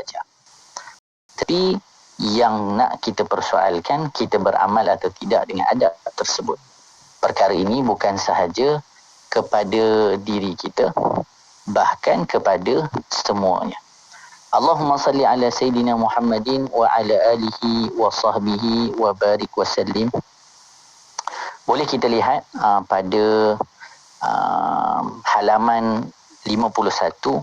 saja. Tapi yang nak kita persoalkan, kita beramal atau tidak dengan adab tersebut. Perkara ini bukan sahaja kepada diri kita, bahkan kepada semuanya. Allahumma salli ala Sayyidina Muhammadin wa ala alihi wa sahbihi wa barik wa sallim. Boleh kita lihat pada halaman 51,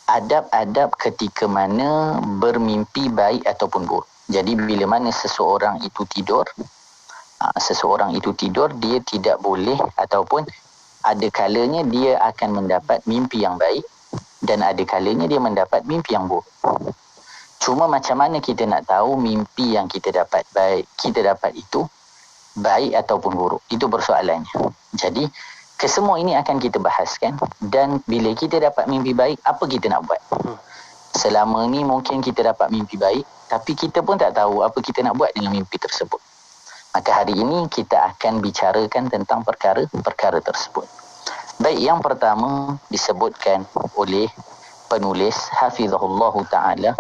adab-adab ketika mana bermimpi baik ataupun buruk. Jadi bila mana seseorang itu tidur, dia tidak boleh, ataupun ada kalanya dia akan mendapat mimpi yang baik dan ada kalanya dia mendapat mimpi yang buruk. Cuma macam mana kita nak tahu mimpi yang kita dapat itu baik ataupun buruk? Itu persoalannya. Jadi kesemua ini akan kita bahaskan, dan bila kita dapat mimpi baik, apa kita nak buat? Selama ni mungkin kita dapat mimpi baik, tapi kita pun tak tahu apa kita nak buat dengan mimpi tersebut. Maka hari ini kita akan bicarakan tentang perkara-perkara tersebut. Baik, yang pertama disebutkan oleh penulis hafizahullahu ta'ala,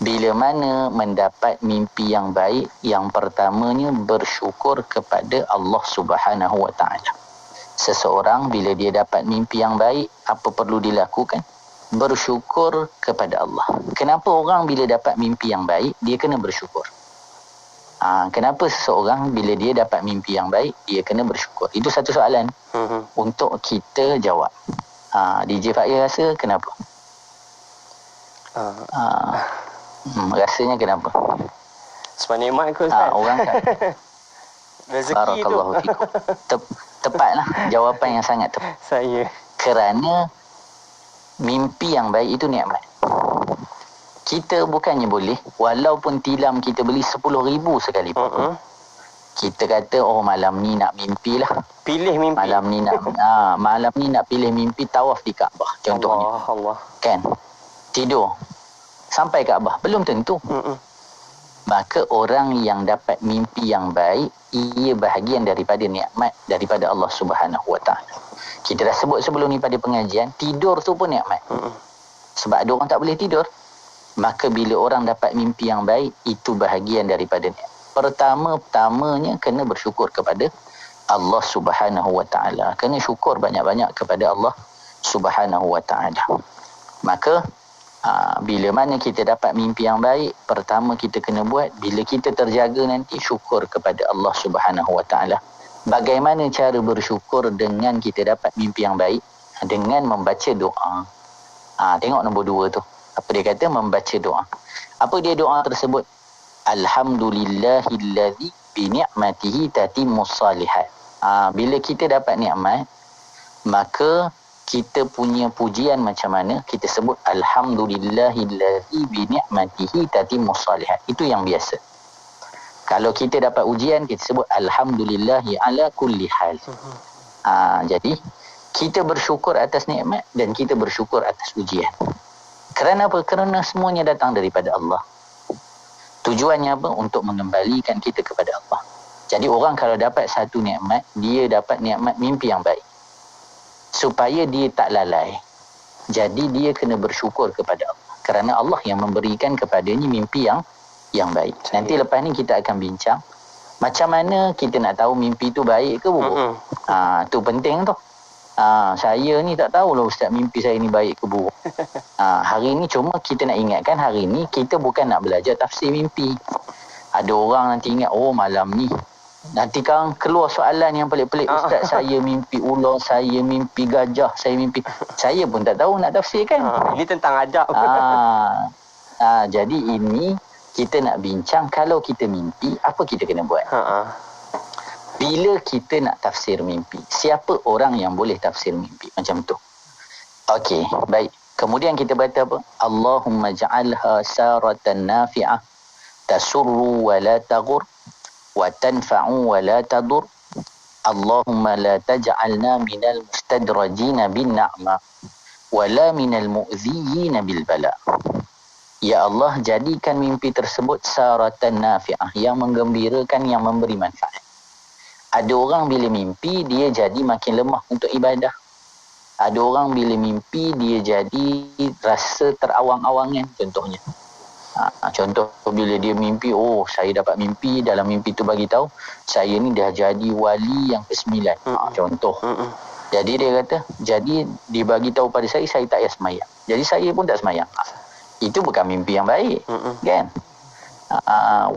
bila mana mendapat mimpi yang baik, yang pertamanya bersyukur kepada Allah Subhanahu wa ta'ala. Seseorang bila dia dapat mimpi yang baik, apa perlu dilakukan? Bersyukur kepada Allah. Kenapa orang bila dapat mimpi yang baik, dia kena bersyukur? Kenapa seseorang bila dia dapat mimpi yang baik, dia kena bersyukur? Itu satu soalan untuk kita jawab. DJ Fakir rasa kenapa? Rasanya kenapa? Sebab nikmat ke Ustaz? Orang kan rezeki Barakallahu fikum. Tepatlah jawapan yang sangat tepat. Saya. Kerana mimpi yang baik itu nikmat. Kita bukannya boleh, walaupun tilam kita beli 10,000 sekalipun. Kita kata, malam ni nak mimpi lah. Pilih mimpi. Malam ni nak pilih mimpi tawaf di Kaabah contohnya. Allah. Kan? Tidur sampai Kaabah belum tentu. Maka orang yang dapat mimpi yang baik, ia bahagian daripada nikmat daripada Allah Subhanahu wa ta'ala. Kita dah sebut sebelum ni pada pengajian, tidur tu pun nikmat. Sebab ada orang tak boleh tidur. Maka bila orang dapat mimpi yang baik, itu bahagian daripada nikmat. Pertama-tamanya kena bersyukur kepada Allah Subhanahu wa ta'ala. Kena syukur banyak-banyak kepada Allah Subhanahu wa ta'ala. Maka bila mana kita dapat mimpi yang baik, pertama kita kena buat, bila kita terjaga nanti, syukur kepada Allah Subhanahu wa ta'ala. Bagaimana cara bersyukur dengan kita dapat mimpi yang baik? Dengan membaca doa. Tengok nombor 2 tu. Apa dia kata? Membaca doa. Apa dia doa tersebut? Alhamdulillahillazi bini'matihi tatimmus salihat. Bila kita dapat nikmat, maka kita punya pujian macam mana? Kita sebut alhamdulillahillazi bini'matihi tatimmus salihat. Itu yang biasa. Kalau kita dapat ujian, kita sebut alhamdulillahi ala kulli hal. Jadi kita bersyukur atas nikmat dan kita bersyukur atas ujian. Kerana apa? Kerana semuanya datang daripada Allah. Tujuannya apa? Untuk mengembalikan kita kepada Allah. Jadi orang kalau dapat satu nikmat, dia dapat nikmat mimpi yang baik. Supaya dia tak lalai, jadi dia kena bersyukur kepada Allah. Kerana Allah yang memberikan kepadanya mimpi yang baik. Nanti lepas ni kita akan bincang macam mana kita nak tahu mimpi tu baik ke buruk. Tu penting tu. Saya ni tak tahulah Ustaz mimpi saya ni baik ke buruk. Hari ni cuma kita nak ingatkan, hari ni kita bukan nak belajar tafsir mimpi. Ada orang nanti ingat, malam ni nanti kan keluar soalan yang pelik-pelik. Ustaz, saya mimpi ular, saya mimpi gajah, saya pun tak tahu nak tafsirkan. Ini tentang adab. Jadi ini kita nak bincang, kalau kita mimpi, apa kita kena buat? Bila kita nak tafsir mimpi, siapa orang yang boleh tafsir mimpi? Macam tu. Okey, baik. Kemudian kita baca apa? Allahumma ja'alha saratan nafi'ah tasurru wa la taghur wa tanfa'u wa la tadur. Allahumma la taj'alna minal mustadrajina bin na'ma wa la minal mu'ziyina bil bala. Ya Allah, jadikan mimpi tersebut saratan nafi'ah, yang menggembirakan, yang memberi manfaat. Ada orang bila mimpi, dia jadi makin lemah untuk ibadah. Ada orang bila mimpi dia jadi rasa terawang-awangan contohnya. Contoh bila dia mimpi, oh saya dapat mimpi, dalam mimpi tu bagi tahu saya ni dah jadi wali yang ke-9. Contoh. Jadi dia kata, jadi dia bagi tahu pada saya tak payah semayang. Jadi saya pun tak semayang. Itu bukan mimpi yang baik. Kan?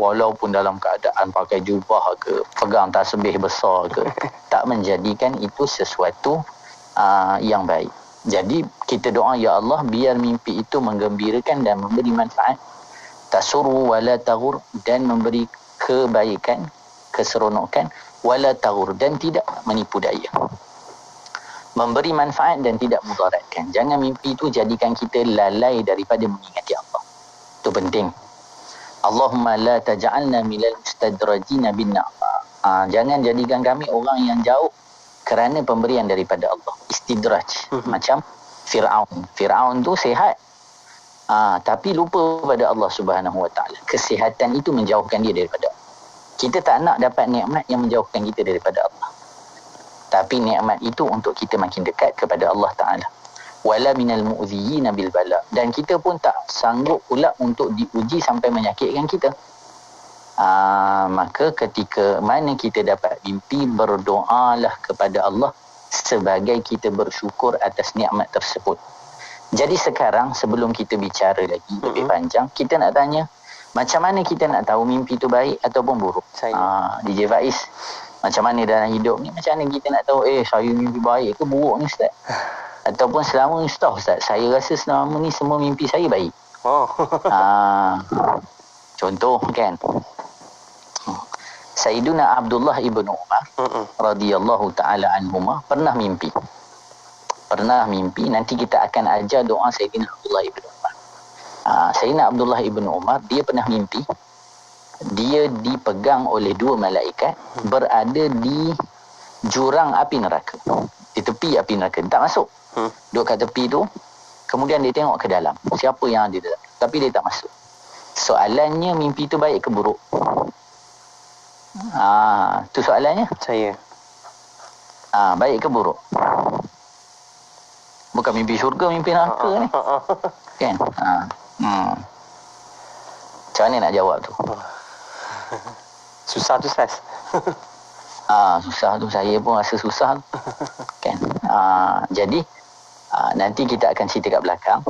Walaupun dalam keadaan pakai jubah ke, pegang tasbih besar ke, tak menjadikan itu sesuatu yang baik. Jadi kita doa, ya Allah, biar mimpi itu menggembirakan dan memberi manfaat, tasuru wala taghur, dan memberi kebaikan, keseronokan, wala taghur, dan tidak menipu daya, memberi manfaat dan tidak mudaratkan. Jangan mimpi itu jadikan kita lalai daripada mengingati Allah. Itu penting. Allahumma la taj'alna minal mustadrajina bin nar. Jangan jadikan kami orang yang jauh kerana pemberian daripada Allah. Istidraj. Macam Fir'aun. Fir'aun tu sihat. Tapi lupa pada Allah Subhanahu Wa Taala. Kesihatan itu menjauhkan dia daripada Allah. Kita tak nak dapat nikmat yang menjauhkan kita daripada Allah. Tapi nikmat itu untuk kita makin dekat kepada Allah Ta'ala. Wala minal mu'ziyina bil bala. Dan kita pun tak sanggup pula untuk diuji sampai menyakitkan kita. Maka ketika mana kita dapat mimpi, berdoalah kepada Allah sebagai kita bersyukur atas nikmat tersebut. Jadi sekarang sebelum kita bicara lagi lebih panjang, kita nak tanya, macam mana kita nak tahu mimpi itu baik ataupun buruk? DJ Faiz, macam mana dalam hidup ni, macam mana kita nak tahu saya mimpi baik ke buruk ni Ustaz? Ataupun selama ni Ustaz, saya rasa selama ni semua mimpi saya baik. Contoh kan, Sayyiduna Abdullah ibn Umar radhiyallahu ta'ala anhuma pernah mimpi. Nanti kita akan ajar doa Sayyidina Abdullah ibn Umar. Sayyidina Abdullah ibn Umar, dia pernah mimpi dia dipegang oleh 2 malaikat berada di jurang api neraka, di tepi api neraka. Dia tak masuk, duduk kat tepi tu. Kemudian dia tengok ke dalam, siapa yang ada dalam, tapi dia tak masuk. Soalannya, mimpi tu baik ke buruk? Tu soalannya. Saya. Baik ke buruk? Bukan mimpi syurga, mimpi neraka ni. Kan? Macam mana nak jawab tu? Susah tu Ustaz. Susah tu, saya pun rasa susah. Kan? Jadi nanti kita akan cerita kat belakang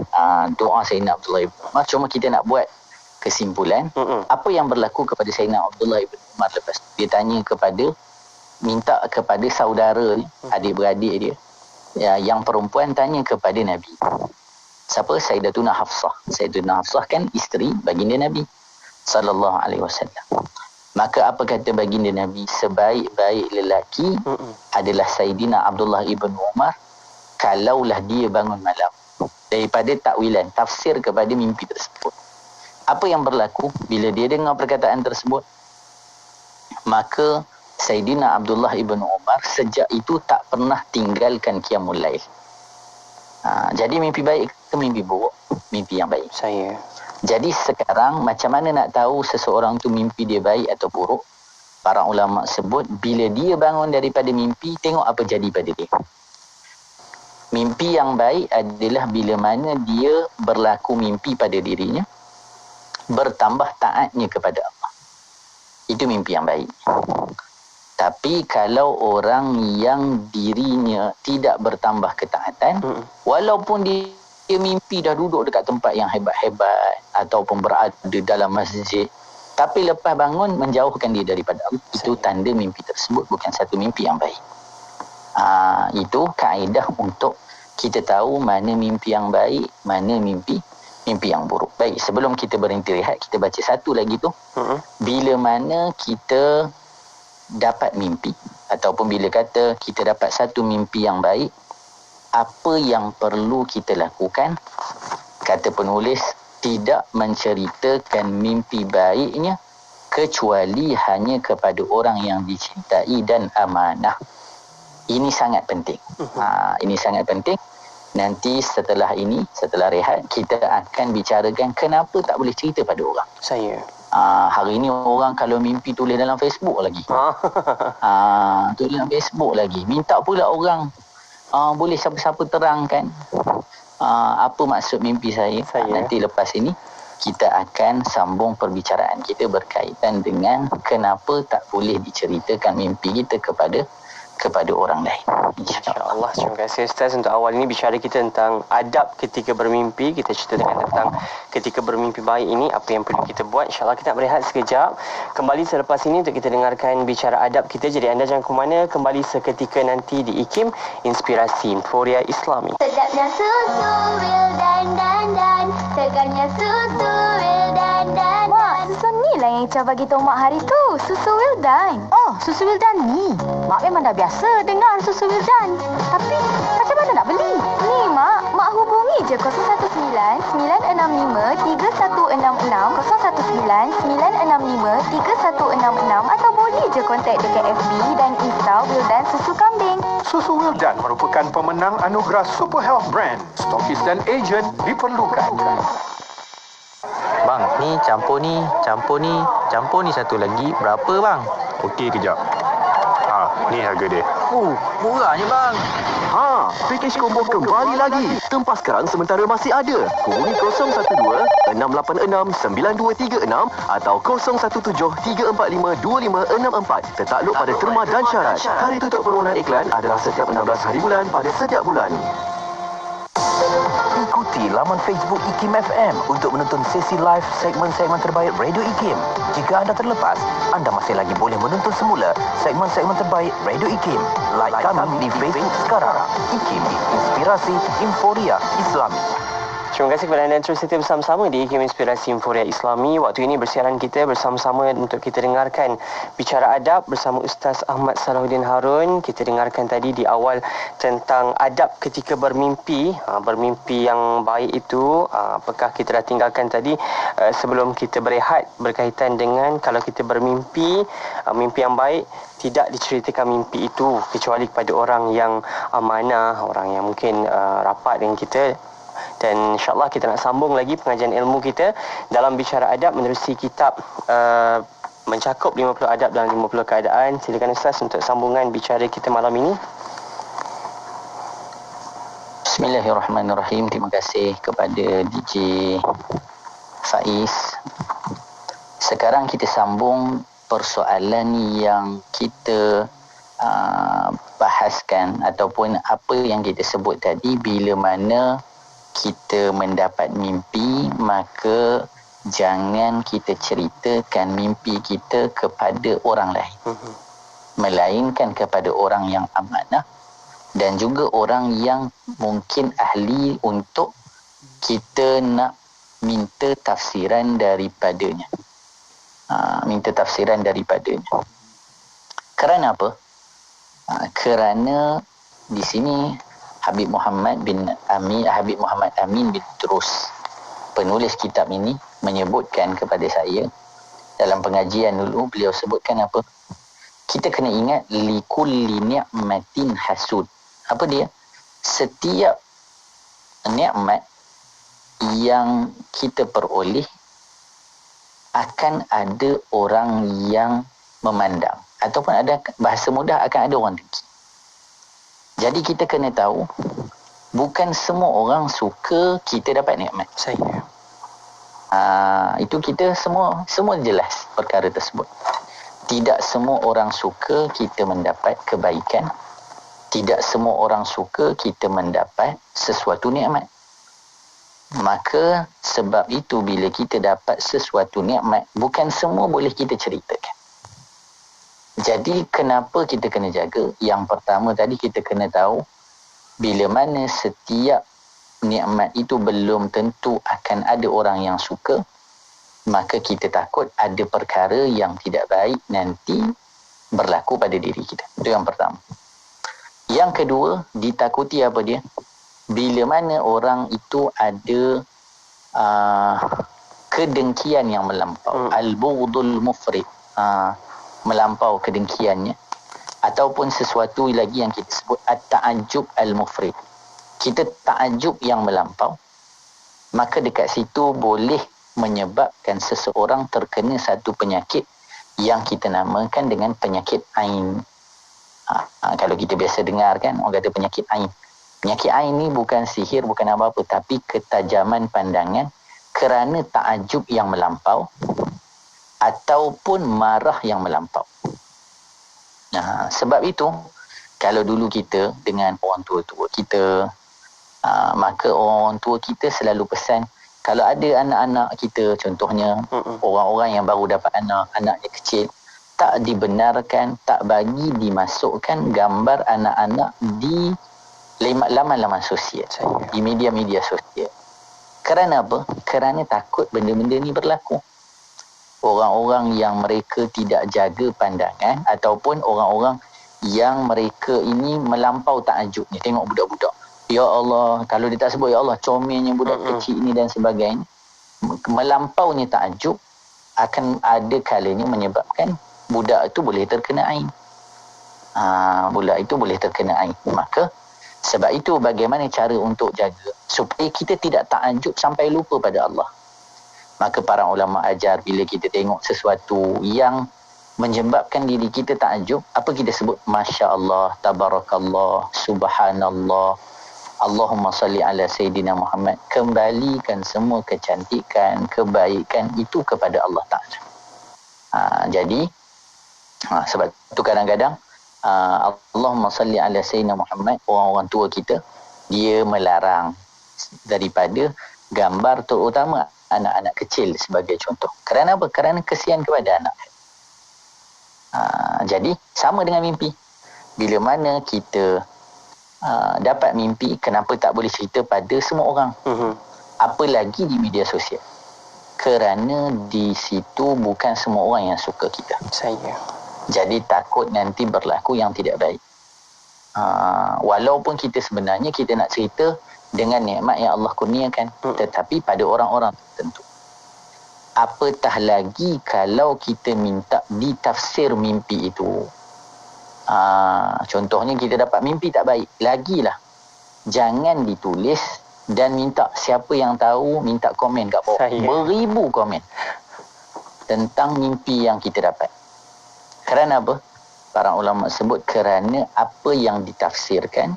doa Sayyidina Abdullah ibn Umar. Cuma kita nak buat kesimpulan apa yang berlaku kepada Sayyidina Abdullah ibn Umar lepas tu. Dia tanya minta kepada saudara adik-beradik dia yang perempuan, tanya kepada Nabi. Siapa? Sayyidatuna Hafsah. Sayyidatuna Hafsah kan isteri baginda Nabi sallallahu alaihi wasallam. Maka apa kata baginda Nabi? Sebaik-baik lelaki adalah Sayyidina Abdullah ibn Umar kalaulah dia bangun malam. Daripada takwilan, tafsir kepada mimpi tersebut. Apa yang berlaku bila dia dengar perkataan tersebut? Maka Sayyidina Abdullah ibn Umar sejak itu tak pernah tinggalkan qiyamul lail. Jadi mimpi baik ke mimpi buruk? Mimpi yang baik. Saya. Jadi sekarang macam mana nak tahu seseorang tu mimpi dia baik atau buruk? Para ulama sebut bila dia bangun daripada mimpi, tengok apa jadi pada dia. Mimpi yang baik adalah bila mana dia berlaku mimpi pada dirinya, bertambah taatnya kepada Allah. Itu mimpi yang baik. Tapi kalau orang yang dirinya tidak bertambah ketaatan, walaupun dia mimpi dah duduk dekat tempat yang hebat-hebat ataupun berada dalam masjid, tapi lepas bangun menjauhkan dia daripada Allah, itu tanda mimpi tersebut bukan satu mimpi yang baik. Itu kaedah untuk kita tahu mana mimpi yang baik, mana mimpi yang buruk. Baik, sebelum kita berhenti rehat, kita baca satu lagi tu. Bila mana kita dapat mimpi, ataupun bila kata kita dapat satu mimpi yang baik, apa yang perlu kita lakukan? Kata penulis, tidak menceritakan mimpi baiknya kecuali hanya kepada orang yang dicintai dan amanah. Ini sangat penting. Ini sangat penting. Nanti setelah rehat, kita akan bicarakan kenapa tak boleh cerita pada orang. Saya. Hari ini orang kalau mimpi tulis dalam Facebook lagi. Tulis dalam Facebook lagi. Minta pula orang boleh siapa-siapa terangkan apa maksud mimpi saya? Nanti lepas ini kita akan sambung perbicaraan kita berkaitan dengan kenapa tak boleh diceritakan mimpi kita kepada orang lain. InsyaAllah. Terima kasih Ustaz untuk awal ini bicara kita tentang adab ketika bermimpi. Kita ceritakan tentang ketika bermimpi baik ini, apa yang perlu kita buat. InsyaAllah kita nak berehat sekejap. Kembali selepas ini untuk kita dengarkan bicara adab kita. Jadi anda jangan ke mana, kembali seketika nanti di IKIM Inspirasi Inforia Islami. Sedapnya susu Wildan, segarnya susu Wildan. Mak, susu ni lah yang Ica bagi tahu Mak hari tu. Susu Wildan. Oh, susu Wildan ni. Mak memang dah biasa dengar susu Wildan. Tapi macam mana nak beli? Ni Mak hubungi je 019 965 3166 019 965 3166 atau boleh je kontak dekat FB dan Insta Wildan Susu Kambing. Susu Wildan merupakan pemenang anugerah Super Health Brand. Stokis dan ejen diperlukan. Bang, ni campur ni satu lagi. Berapa bang? Okey, kejap. Ni harga dia. Murahnya bang. Pakej combo kembali lagi. Tempah sekarang sementara masih ada. Hubungi 012-686-9236 atau 0173452564. Tertakluk pada terma dan syarat. Hari tutup permohonan iklan adalah setiap 16 hari bulan pada setiap bulan. Ikuti laman Facebook IKIM FM untuk menonton sesi live segmen-segmen terbaik Radio IKIM. Jika anda terlepas, anda masih lagi boleh menonton semula segmen-segmen terbaik Radio IKIM. Like kami di Facebook sekarang. IKIM, Inspirasi Inforia Islami. Terima kasih kepada anda yang terus setia bersama-sama di IKIM Inspirasi Inforia Islami. Waktu ini bersiaran kita bersama-sama untuk kita dengarkan bicara adab bersama Ustaz Ahmad Salahuddin Harun. Kita dengarkan tadi di awal tentang adab ketika bermimpi. Bermimpi yang baik itu, apakah kita dah tinggalkan tadi sebelum kita berehat berkaitan dengan kalau kita bermimpi, mimpi yang baik, tidak diceritakan mimpi itu kecuali kepada orang yang amanah, orang yang mungkin rapat dengan kita. Dan insyaAllah kita nak sambung lagi pengajian ilmu kita dalam bicara adab menerusi kitab mencakup 50 adab dalam 50 keadaan. Silakan Ustaz untuk sambungan bicara kita malam ini. Bismillahirrahmanirrahim. Terima kasih kepada DJ Faiz. Sekarang kita sambung persoalan yang kita bahaskan ataupun apa yang kita sebut tadi. Bila mana kita mendapat mimpi, maka jangan kita ceritakan mimpi kita kepada orang lain, melainkan kepada orang yang amanah dan juga orang yang mungkin ahli untuk kita nak minta tafsiran daripadanya. Kerana apa? Kerana di sini Habib Muhammad Amin bin Terus, penulis kitab ini, menyebutkan kepada saya dalam pengajian dulu, beliau sebutkan apa? Kita kena ingat likulli ni'matin hasud. Apa dia? Setiap nikmat yang kita peroleh akan ada orang yang memandang, ataupun ada bahasa mudah, akan ada orang dengki. Jadi kita kena tahu, bukan semua orang suka kita dapat nikmat. Itu kita semua jelas perkara tersebut. Tidak semua orang suka kita mendapat kebaikan. Tidak semua orang suka kita mendapat sesuatu nikmat. Maka sebab itu bila kita dapat sesuatu nikmat, bukan semua boleh kita ceritakan. Jadi kenapa kita kena jaga? Yang pertama tadi kita kena tahu, bila mana setiap nikmat itu belum tentu akan ada orang yang suka, maka kita takut ada perkara yang tidak baik nanti berlaku pada diri kita. Itu yang pertama. Yang kedua, ditakuti apa dia? Bila mana orang itu ada kedengkian yang melampau, al-bughdul mufrid, melampau kedengkiannya, ataupun sesuatu lagi yang kita sebut at-ta'ajjub al-mufrid, kita ta'ajjub yang melampau, maka dekat situ boleh menyebabkan seseorang terkena satu penyakit yang kita namakan dengan penyakit ain. Kalau kita biasa dengar kan, orang kata penyakit ain. Penyakit ain ni bukan sihir, bukan apa-apa, tapi ketajaman pandangan kerana takjub yang melampau ataupun marah yang melampau. Sebab itu, kalau dulu kita dengan orang tua-tua kita, maka orang tua kita selalu pesan, kalau ada anak-anak kita, contohnya orang-orang yang baru dapat anaknya kecil, tak dibenarkan, tak bagi dimasukkan gambar anak-anak di laman-laman sosial, di media-media sosial. Kerana apa? Kerana takut benda-benda ni berlaku. Orang-orang yang mereka tidak jaga pandangan ataupun orang-orang yang mereka ini melampau takjubnya. Tengok budak-budak, ya Allah, kalau dia tak sebut ya Allah, comelnya budak kecil ini dan sebagainya, melampaunya takjub akan ada kalanya menyebabkan budak itu boleh terkena ain. Budak itu boleh terkena ain. Maka sebab itu bagaimana cara untuk jaga supaya kita tidak takjub sampai lupa pada Allah. Maka para ulama ajar, bila kita tengok sesuatu yang menyebabkan diri kita takjub, apa kita sebut? Masya Allah, tabarakallah, subhanallah, Allahumma salli ala Sayyidina Muhammad. Kembalikan semua kecantikan, kebaikan itu kepada Allah Ta'ala. Jadi sebab itu kadang-kadang Allahumma salli ala Sayyidina Muhammad, orang-orang tua kita, dia melarang daripada gambar, terutama anak-anak kecil sebagai contoh. Kerana apa? Kerana kesian kepada anak. Jadi sama dengan mimpi. Bila mana kita dapat mimpi, kenapa tak boleh cerita pada semua orang? Apalagi di media sosial. Kerana di situ bukan semua orang yang suka kita. Jadi takut nanti berlaku yang tidak baik. Walaupun kita sebenarnya kita nak cerita dengan nikmat yang Allah kurniakan, tetapi pada orang-orang tertentu. Apatah lagi kalau kita minta ditafsir mimpi itu. Contohnya kita dapat mimpi tak baik, lagilah jangan ditulis dan minta siapa yang tahu, minta komen kat bawah. Beribu komen tentang mimpi yang kita dapat. Kerana apa? Para ulama sebut kerana apa yang ditafsirkan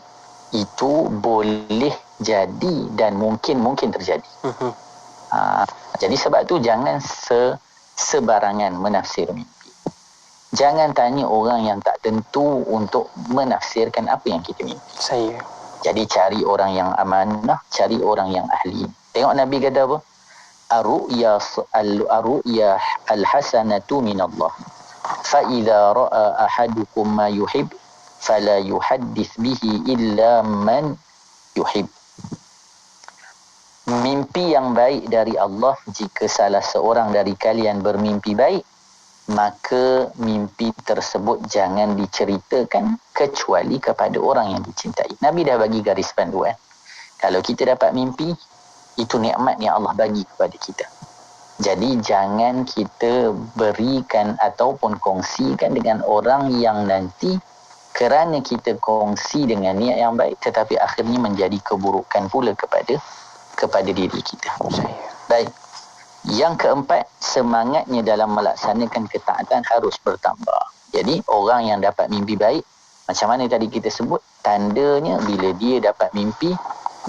itu boleh jadi dan mungkin terjadi. Jadi sebab tu jangan sebarangan menafsir mimpi. Jangan tanya orang yang tak tentu untuk menafsirkan apa yang kita mimpi. Jadi cari orang yang amanah, cari orang yang ahli. Tengok Nabi kata apa? Ar-ru'ya al-hasanatu minallah. Fa idza ra'a ahadukum ma yuhib fala yuhaddits bihi illa man yuhib. Mimpi yang baik dari Allah, jika salah seorang dari kalian bermimpi baik, maka mimpi tersebut jangan diceritakan kecuali kepada orang yang dicintai. Nabi dah bagi garis panduan. Kalau kita dapat mimpi, itu nikmat yang Allah bagi kepada kita. Jadi jangan kita berikan ataupun kongsikan dengan orang yang nanti kerana kita kongsi dengan niat yang baik, tetapi akhirnya menjadi keburukan pula kepada diri kita. Baik. Yang keempat, semangatnya dalam melaksanakan ketaatan harus bertambah. Jadi orang yang dapat mimpi baik, macam mana tadi kita sebut, tandanya bila dia dapat mimpi,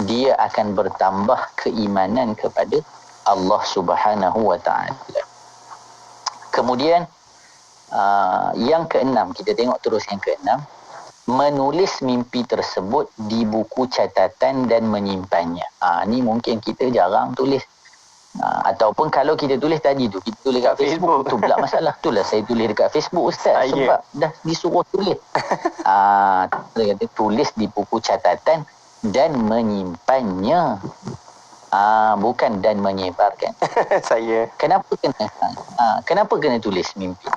dia akan bertambah keimanan kepada Allah Subhanahu wa ta'ala. Kemudian yang keenam, kita tengok terus yang keenam, menulis mimpi tersebut di buku catatan dan menyimpannya. Ni mungkin kita jarang tulis. Ataupun kalau kita tulis tadi tu, kita tulis kat Facebook, tu pula masalah. Itulah saya tulis dekat Facebook, Ustaz, sebab dah disuruh tulis. Dia kata tulis di buku catatan dan menyimpannya. Bukan dan menyebarkan. Kenapa kena tulis mimpi?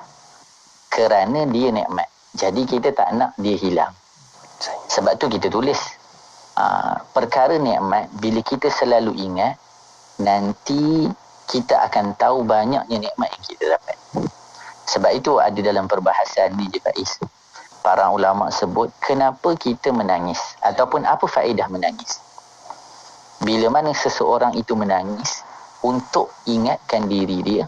Kerana dia nikmat. Jadi kita tak nak dia hilang. Sebab tu kita tulis. Perkara nikmat, bila kita selalu ingat, nanti kita akan tahu banyaknya nikmat yang kita dapat. Sebab itu ada dalam perbahasan ni je Faiz, para ulama sebut kenapa kita menangis ataupun apa faedah menangis. Bila mana seseorang itu menangis untuk ingatkan diri dia,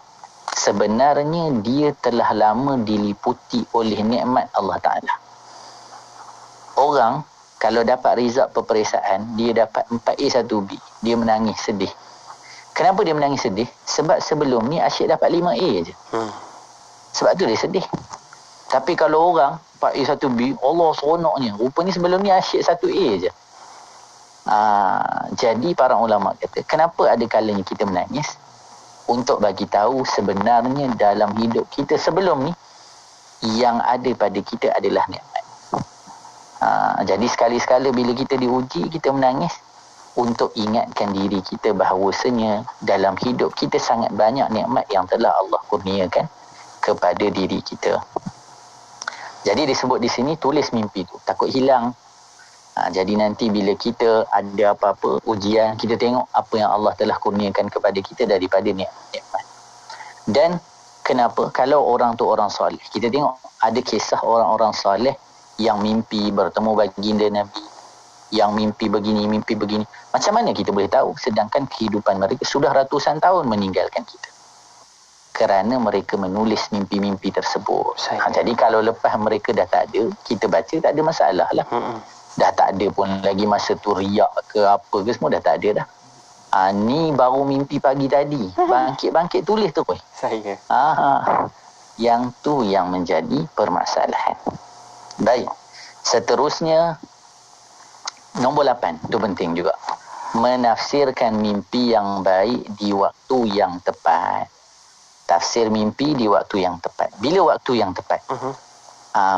sebenarnya dia telah lama diliputi oleh nikmat Allah Ta'ala. orang kalau dapat result peperiksaan, dia dapat 4A 1B, dia menangis sedih. Kenapa dia menangis sedih? Sebab sebelum ni asyik dapat 5A je. Sebab tu dia sedih. Tapi kalau orang 4A 1B, Allah seronoknya. Rupanya sebelum ni asyik 1A je. Jadi para ulama kata, kenapa ada kalanya kita menangis? Untuk bagi tahu sebenarnya dalam hidup kita sebelum ni, yang ada pada kita adalah nikmat. Jadi sekali-sekala bila kita diuji, kita menangis untuk ingatkan diri kita bahawasanya dalam hidup kita sangat banyak nikmat yang telah Allah kurniakan kepada diri kita. Jadi disebut di sini, tulis mimpi tu, takut hilang. Jadi nanti bila kita ada apa-apa ujian, kita tengok apa yang Allah telah kurniakan kepada kita daripada nikmat. Dan kenapa? Kalau orang tu orang soleh, kita tengok ada kisah orang-orang soleh yang mimpi bertemu baginda Nabi, yang mimpi begini. Macam mana kita boleh tahu? Sedangkan kehidupan mereka sudah ratusan tahun meninggalkan kita. Kerana mereka menulis mimpi-mimpi tersebut. Jadi kalau lepas mereka dah tak ada, kita baca tak ada masalah lah. Dah tak ada pun lagi masa tu riak ke apa ke, semua dah tak ada dah. Ni baru mimpi pagi tadi. Bangkit tulis tu pun. Yang tu yang menjadi permasalahan. Baik. Seterusnya, nombor 8. Itu penting juga. Menafsirkan mimpi yang baik di waktu yang tepat. Tafsir mimpi di waktu yang tepat. Bila waktu yang tepat?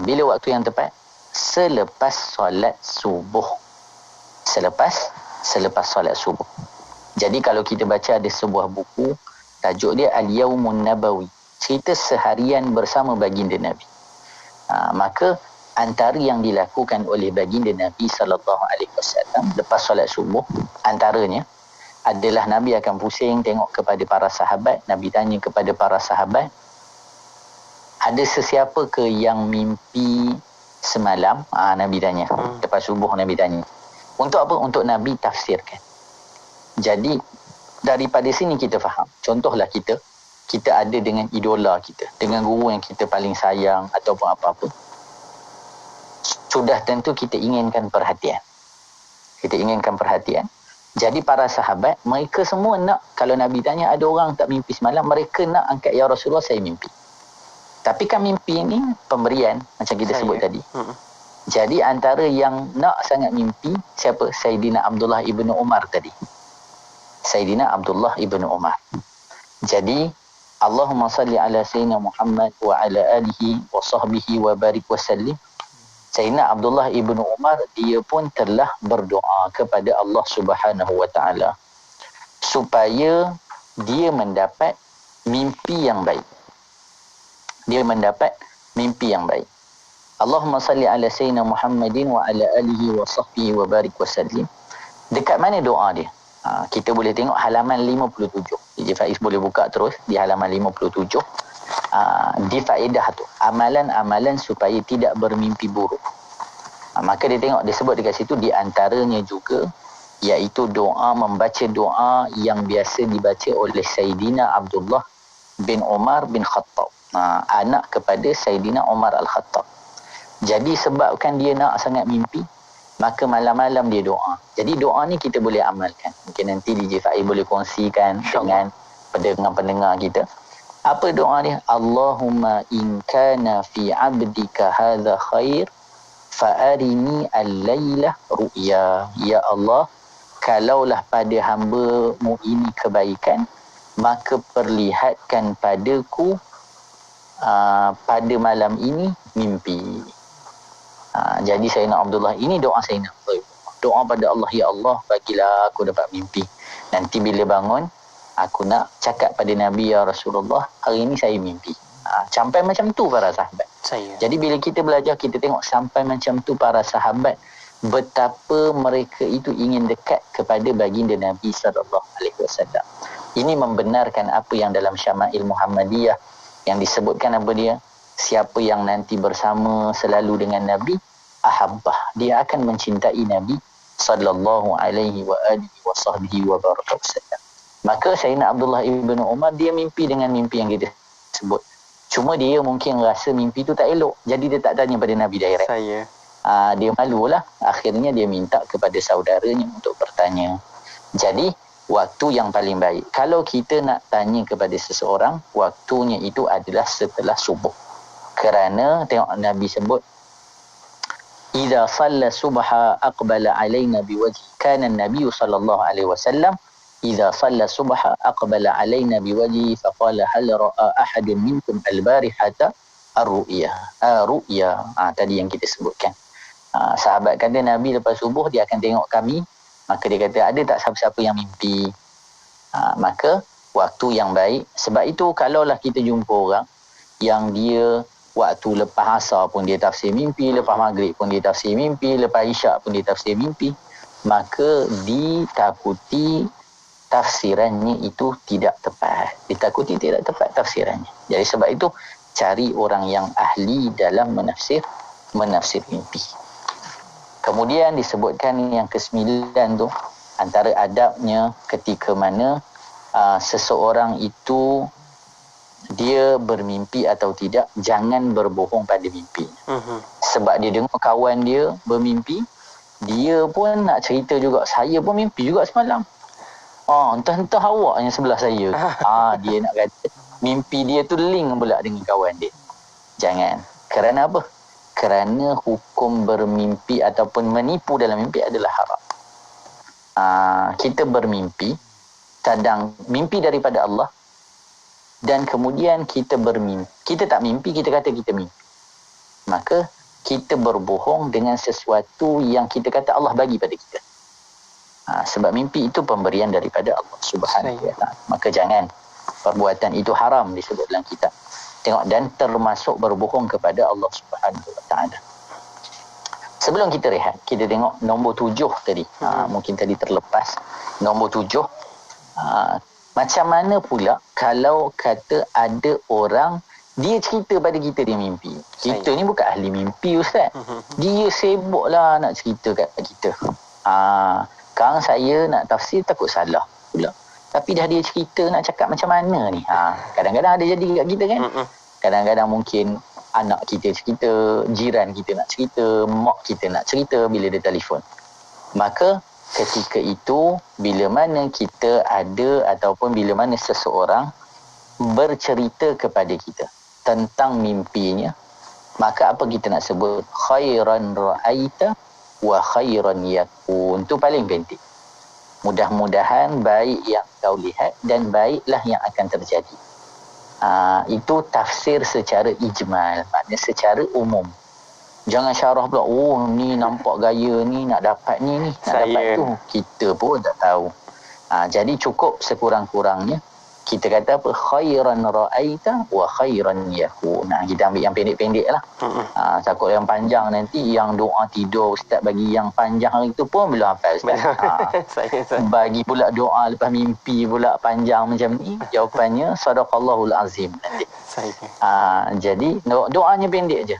Bila waktu yang tepat? Selepas solat subuh. Selepas solat subuh. Jadi kalau kita baca ada sebuah buku, tajuk dia Al-Yawmun Nabawi, cerita seharian bersama baginda Nabi. Maka antara yang dilakukan oleh baginda Nabi SAW lepas solat subuh, antaranya adalah Nabi akan pusing tengok kepada para sahabat. Nabi tanya kepada para sahabat, ada sesiapa ke yang mimpi semalam? Nabi tanya. Lepas subuh Nabi tanya. Untuk apa? Untuk Nabi tafsirkan. Jadi daripada sini kita faham. Contohlah kita ada dengan idola kita, dengan guru yang kita paling sayang ataupun apa-apa. Sudah tentu kita inginkan perhatian. Jadi para sahabat, mereka semua nak, kalau Nabi tanya ada orang tak mimpi semalam, mereka nak angkat, ya Rasulullah saya mimpi. Tapi kan mimpi ni pemberian, macam kita sebut tadi. Jadi antara yang nak sangat mimpi, siapa? Sayyidina Abdullah ibnu Umar tadi. Sayyidina Abdullah ibnu Umar. Jadi, Allahumma salli ala Sayyidina Muhammad wa ala alihi wa sahbihi wa barik wa sallim. Sayyidina Abdullah ibnu Umar, dia pun telah berdoa kepada Allah Subhanahu wa ta'ala supaya dia mendapat mimpi yang baik. Allahumma salli ala Sayyidina Muhammadin wa ala alihi wa sahbihi wa barik wa sallim. Dekat mana doa dia? Kita boleh tengok halaman 57. DJ Faiz boleh buka terus di halaman 57. Di faedah tu, amalan-amalan supaya tidak bermimpi buruk. Maka dia tengok, dia sebut dekat situ di antaranya juga iaitu doa, membaca doa yang biasa dibaca oleh Sayyidina Abdullah bin Umar bin Khattab, anak kepada Sayyidina Umar Al-Khattab. Jadi sebabkan dia nak sangat mimpi, maka malam-malam dia doa. Jadi doa ni kita boleh amalkan. Mungkin nanti DJ Faiz boleh kongsikan dengan pendengar-pendengar kita. Apa doa dia? Allahumma in kana fi 'abdika hadza khair fa'arini al-lailah ru'ya. Ya Allah, kalaulah pada hamba-Mu ini kebaikan, maka perlihatkan padaku pada malam ini mimpi. Jadi Sayyidina Abdullah, ini doa Sayyidina Abdullah. Doa pada Allah, ya Allah, bagilah aku dapat mimpi. Nanti bila bangun, aku nak cakap pada Nabi, ya Rasulullah, hari ini saya mimpi. Sampai macam tu para sahabat. Jadi bila kita belajar, kita tengok sampai macam tu para sahabat, betapa mereka itu ingin dekat kepada baginda Nabi SAW. Ini membenarkan apa yang dalam Syama'il Muhammadiyah yang disebutkan apa dia? Siapa yang nanti bersama selalu dengan Nabi, ahabbah, dia akan mencintai Nabi sallallahu alaihi wa alihi wa sahbihi wa baraka wasallam. Maka Sayyidina Abdullah ibnu Umar, dia mimpi dengan mimpi yang kita sebut. Cuma dia mungkin rasa mimpi tu tak elok, jadi dia tak tanya pada Nabi direct. Dia malulah. Akhirnya dia minta kepada saudaranya untuk bertanya. Jadi waktu yang paling baik kalau kita nak tanya kepada seseorang, waktunya itu adalah setelah subuh. Kerana tengok Nabi sebut, "Idza shalla subha aqbala alaina biwajhi." Kana an-nabiy sallallahu alaihi wasallam idza shalla subha aqbala alaina biwajhi faqala hal ra'a ahadun minkum al-barihata ar-ru'ya. Ru'ya tadi yang kita sebutkan. Sahabat kata Nabi lepas subuh dia akan tengok kami. Maka dia kata, ada tak siapa-siapa yang mimpi? Maka waktu yang baik. Sebab itu kalaulah kita jumpa orang yang dia waktu lepas asar pun dia tafsir mimpi, lepas maghrib pun dia tafsir mimpi, lepas isyak pun dia tafsir mimpi, maka ditakuti tafsirannya itu tidak tepat. Ditakuti tidak tepat tafsirannya. Jadi sebab itu cari orang yang ahli dalam menafsir mimpi. Kemudian disebutkan yang ke-9 tu, antara adabnya ketika mana seseorang itu dia bermimpi atau tidak, jangan berbohong pada mimpi. Sebab dia dengar kawan dia bermimpi, dia pun nak cerita juga, saya pun mimpi juga semalam. Entah-entah awak yang sebelah saya. Dia nak kata mimpi dia tu link pula dengan kawan dia. Jangan. Kerana apa? Kerana hukum bermimpi ataupun menipu dalam mimpi adalah haram. Kita bermimpi, kadang mimpi daripada Allah, dan kemudian kita bermimpi. Kita tak mimpi, kita kata kita mimpi. Maka kita berbohong dengan sesuatu yang kita kata Allah bagi pada kita. Sebab mimpi itu pemberian daripada Allah Subhanahu wa taala. Maka jangan. Perbuatan itu haram disebut dalam kitab. Tengok, dan termasuk berbohong kepada Allah Subhanahu wa taala. Sebelum kita rehat, kita tengok nombor 7 tadi. Mungkin tadi terlepas. Nombor 7. Macam mana pula kalau kata ada orang dia cerita pada kita dia mimpi. Kita ni bukan ahli mimpi, Ustaz. Dia sibuklah nak cerita kat kita. Sekarang saya nak tafsir takut salah pula. Tapi dah dia cerita nak cakap macam mana ni. Kadang-kadang ada jadi kat kita kan. Kadang-kadang mungkin anak kita cerita, jiran kita nak cerita, mak kita nak cerita bila dia telefon. Maka ketika itu, bila mana kita ada ataupun bila mana seseorang bercerita kepada kita tentang mimpinya, maka apa kita nak sebut? Khairan ra'aita wa khairan yakun. Itu paling penting. Mudah-mudahan baik yang kau lihat dan baiklah yang akan terjadi. Itu tafsir secara ijmal, maknanya secara umum. Jangan syarah pula, ni nampak gaya ni, nak dapat ni, nak dapat tu. Kita pun tak tahu. Jadi cukup sekurang-kurangnya kita kata apa? Khairan ra'aita wa khairan yakun. Kita ambil yang pendek-pendek lah. Takut yang panjang nanti, yang doa tidur Ustaz bagi yang panjang hari tu pun belum hafal Ustaz. Bagi pula doa lepas mimpi pula panjang macam ni, jawapannya sadaqallahul azim nanti. Jadi doanya pendek je.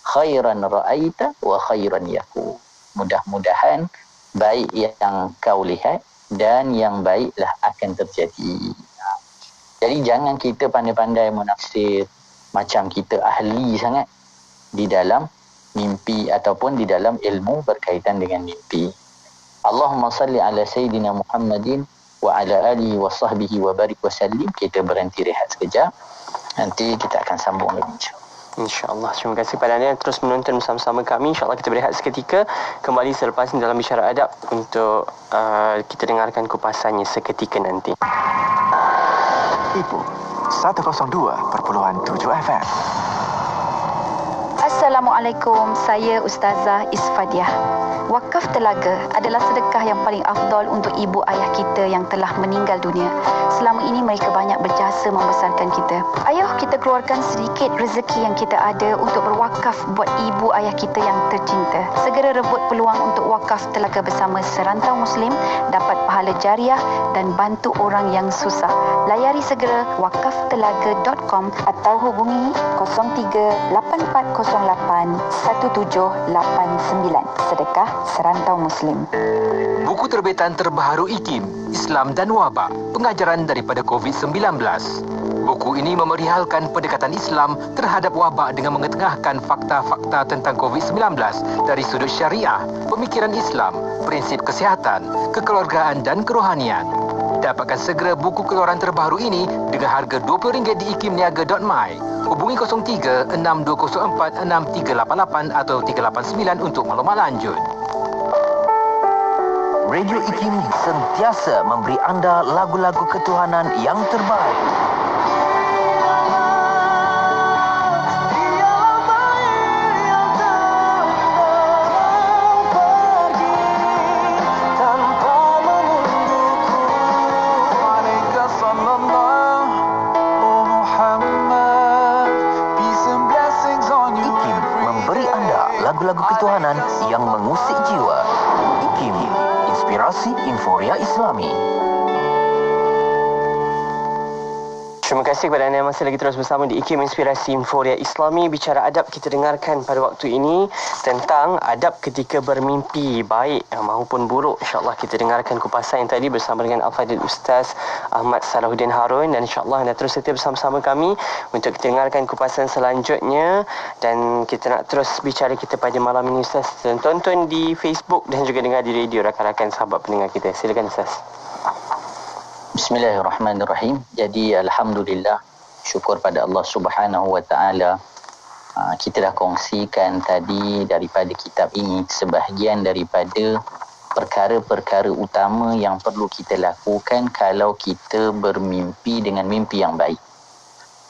Khairan ra'aita wa khairan yakun. Mudah-mudahan baik yang kau lihat dan yang baiklah akan terjadi. Jadi jangan kita pandai-pandai menafsir macam kita ahli sangat di dalam mimpi ataupun di dalam ilmu berkaitan dengan mimpi. Allahumma salli ala Sayyidina Muhammadin wa ala alihi wa sahbihi wa barik wa sallim. Kita berhenti rehat sekejap. Nanti kita akan sambung lagi. InsyaAllah. Terima kasih kepada anda yang terus menonton bersama-sama kami. InsyaAllah kita berehat seketika. Kembali selepas ini dalam Bicara Adab untuk kita dengarkan kupasannya seketika nanti. Ibu 102.7 FM. Assalamualaikum, saya Ustazah Isfadiah. Wakaf telaga adalah sedekah yang paling afdal untuk ibu ayah kita yang telah meninggal dunia. Selama ini mereka banyak berjasa membesarkan kita. Ayuh kita keluarkan sedikit rezeki yang kita ada untuk berwakaf buat ibu ayah kita yang tercinta. Segera rebut peluang untuk wakaf telaga bersama Serantau Muslim, dapat pahala jariah dan bantu orang yang susah. Layari segera wakaftelaga.com atau hubungi 03-8408-1789. Sedekah Serantau Muslim. Buku terbitan terbaharu IKIM, Islam dan Wabak, pengajaran daripada COVID-19. Buku ini memerihalkan pendekatan Islam terhadap wabak dengan mengetengahkan fakta-fakta tentang COVID-19 dari sudut syariah, pemikiran Islam, prinsip kesihatan, kekeluargaan dan kerohanian. Dapatkan segera buku keluaran terbaru ini dengan harga RM20 di ikimniaga.my. Hubungi 03 6204 6388 atau 389 untuk maklumat lanjut. Radio IKIM sentiasa memberi anda lagu-lagu ketuhanan yang terbaik. IKIM memberi anda lagu-lagu ketuhanan yang mengusik jiwa. IKIM, inspirasi Inforia Islami. Terima kasih kepada anda yang masih lagi terus bersama di IKIM Inspirasi Inforia Islami. Bicara adab, kita dengarkan pada waktu ini tentang adab ketika bermimpi, baik maupun buruk. InsyaAllah kita dengarkan kupasan yang tadi bersama dengan Al-Fadhil Ustaz Ahmad Salahuddin Harun, dan insyaAllah anda terus setia bersama-sama kami untuk kita dengarkan kupasan selanjutnya. Dan kita nak terus bicara kita pada malam ini, Ustaz. Dan tonton di Facebook dan juga dengar di radio rakan-rakan sahabat pendengar kita. Silakan, Ustaz. Bismillahirrahmanirrahim. Jadi alhamdulillah, syukur pada Allah Subhanahu wa taala. Kita dah kongsikan tadi daripada kitab ini sebahagian daripada perkara-perkara utama yang perlu kita lakukan kalau kita bermimpi dengan mimpi yang baik.